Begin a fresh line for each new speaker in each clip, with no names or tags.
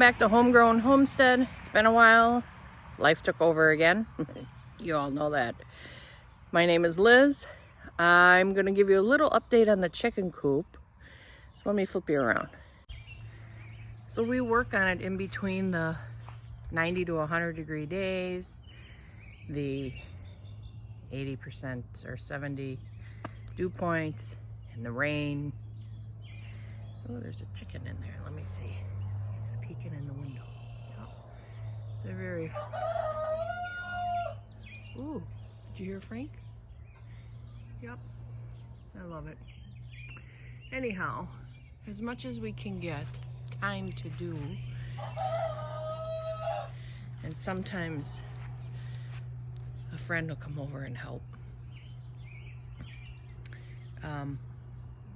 back to Homegrown Homestead. It's been a while. Life took over again. You all know that. My name is Liz. I'm going to give you a little update on the chicken coop. So let me flip you around. So we work on it in between the 90 to 100 degree days, the 80% or 70 dew points, and the rain. Oh, there's a chicken in there. Let me see. He's peeking in the window. Yep. They're very... Ooh, did you hear Frank? Yep. I love it. Anyhow, as much as we can get time to do, and sometimes a friend will come over and help.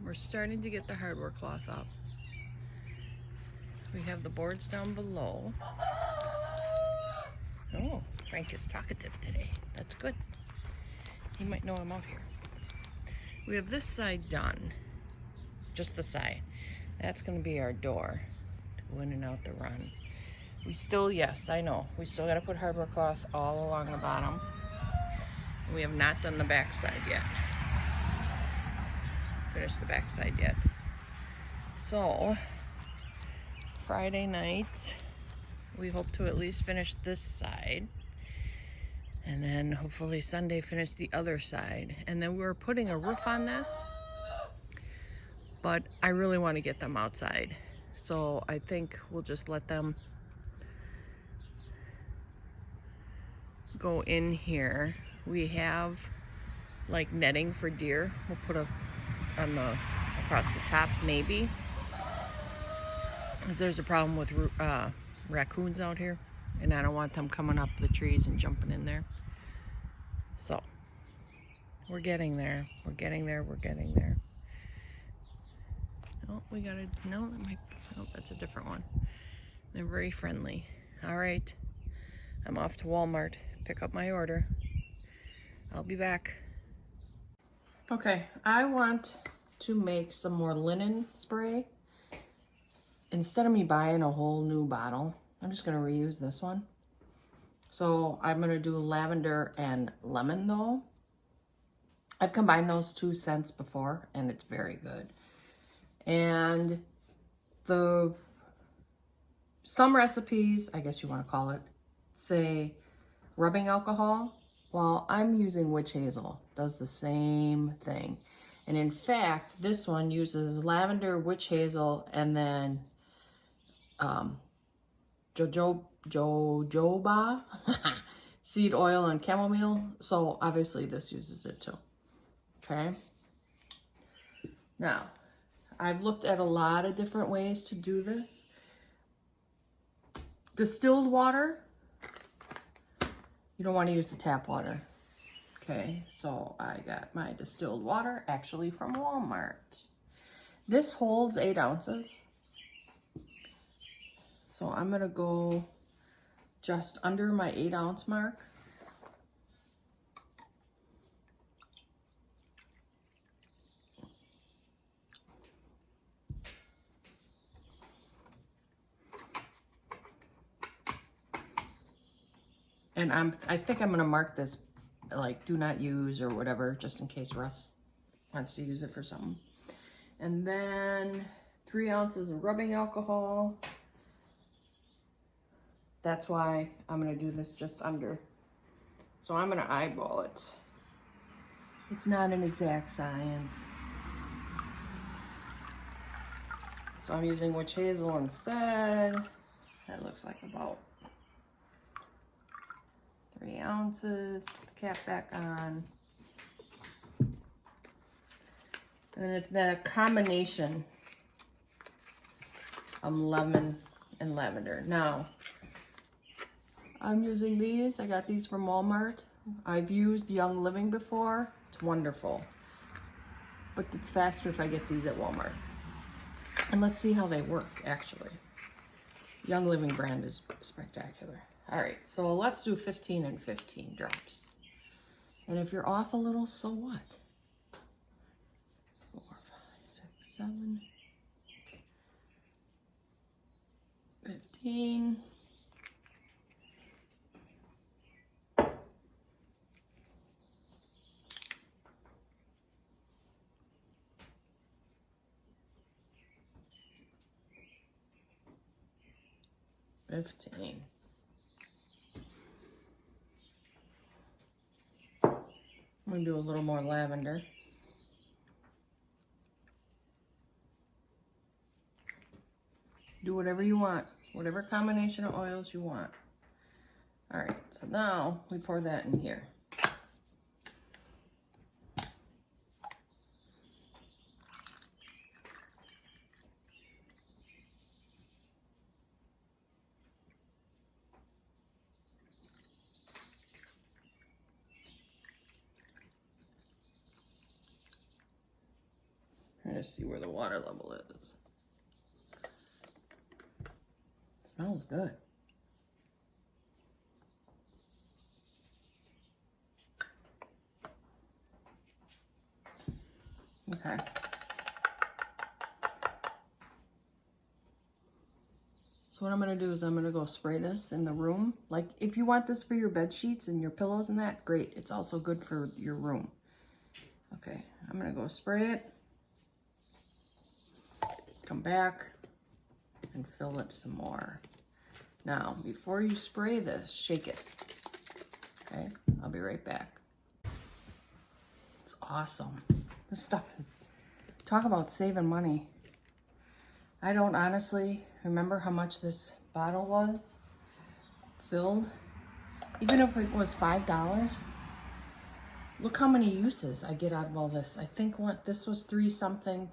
We're starting to get the hardware cloth up. We have the boards down below. Oh, Frank is talkative today. That's good. He might know I'm out here. We have this side done. Just the side. That's going to be our door to go in and out the run. We still, yes, I know. We still got to put hardware cloth all along the bottom. We have not done the back side yet. Finished the back side yet. So, Friday night, we hope to at least finish this side. And then hopefully Sunday finish the other side. And then we're putting a roof on this. But I really want to get them outside. So I think we'll just let them go in here. We have like netting for deer. We'll put across the top maybe. Because there's a problem with raccoons out here. And I don't want them coming up the trees and jumping in there. So, we're getting there. We're getting there. We're getting there. Oh, we got it. No, that might. Oh, that's a different one. They're very friendly. All right. I'm off to Walmart. Pick up my order. I'll be back. Okay, I want to make some more linen spray. Instead of me buying a whole new bottle, I'm just going to reuse this one. So I'm going to do lavender and lemon though. I've combined those two scents before and it's very good. And some recipes, I guess you want to call it, say rubbing alcohol. Well, I'm using witch hazel. Does the same thing. And in fact, this one uses lavender, witch hazel, and then jojoba seed oil and chamomile. So obviously this uses it too. Okay. Now, I've looked at a lot of different ways to do this. Distilled water, you don't want to use the tap water. Okay, so I got my distilled water actually from Walmart. This holds 8 ounces. So I'm going to go just under my 8-ounce mark. And I think I'm going to mark this like do not use or whatever, just in case Russ wants to use it for something. And then 3 ounces of rubbing alcohol. That's why I'm going to do this just under. So I'm going to eyeball it. It's not an exact science. So I'm using witch hazel instead. That looks like about 3 ounces. Put the cap back on. And it's the combination of lemon and lavender. Now, I'm using these. I got these from Walmart. I've used Young Living before. It's wonderful. But it's faster if I get these at Walmart. And let's see how they work, actually. Young Living brand is spectacular. All right, so let's do 15 and 15 drops. And if you're off a little, so what? 4, 5, 6, 7, 15. 16. $15. I'm gonna do a little more lavender. Do whatever you want, whatever combination of oils you want. All right, so now we pour that in here. Trying to see where the water level is. It smells good. Okay. So what I'm gonna do is I'm gonna go spray this in the room. Like if you want this for your bed sheets and your pillows and that, great. It's also good for your room. Okay, I'm gonna go spray it. Come back and fill it some more. Now, before you spray this, shake it. Okay, I'll be right back. It's awesome. This stuff is, talk about saving money. I don't honestly remember how much this bottle was filled. Even if it was $5. Look how many uses I get out of all this. I think what this was three something.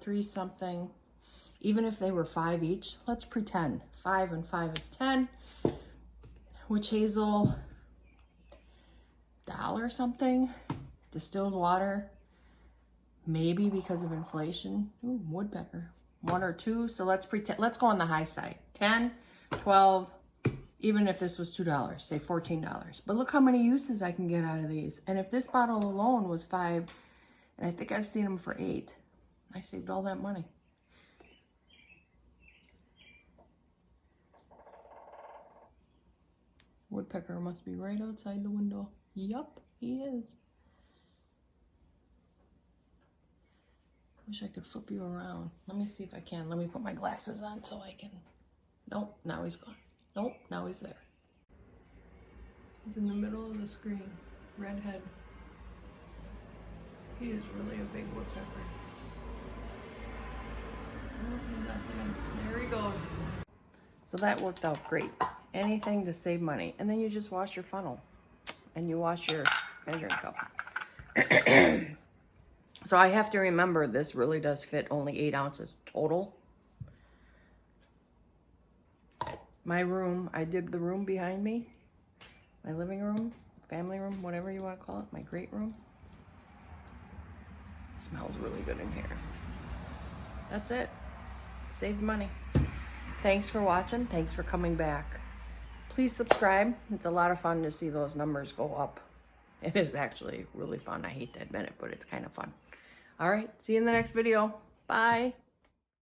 Even if they were 5 each, let's pretend 5 and 5 is 10. Witch hazel, $1 something. Distilled water, maybe because of inflation. Ooh, woodpecker, 1 or 2. So let's pretend, let's go on the high side. 10, 12, even if this was $2, say $14. But look how many uses I can get out of these. And if this bottle alone was 5, and I think I've seen them for 8, I saved all that money. Woodpecker must be right outside the window. Yup, he is. Wish I could flip you around. Let me see if I can. Let me put my glasses on so I can. Nope, now he's gone. Nope, now he's there. He's in the middle of the screen. Redhead. He is really a big woodpecker. Oh, he's not gonna. There he goes. So that worked out great. Anything to save money. And then you just wash your funnel. And you wash your measuring cup. So I have to remember this really does fit only 8 ounces total. My room, I did the room behind me. My living room, family room, whatever you want to call it. My great room. It smells really good in here. That's it. Saved money. Thanks for watching. Thanks for coming back. Please subscribe. It's a lot of fun to see those numbers go up. It is actually really fun. I hate to admit it, but it's kind of fun. All right. See you in the next video. Bye.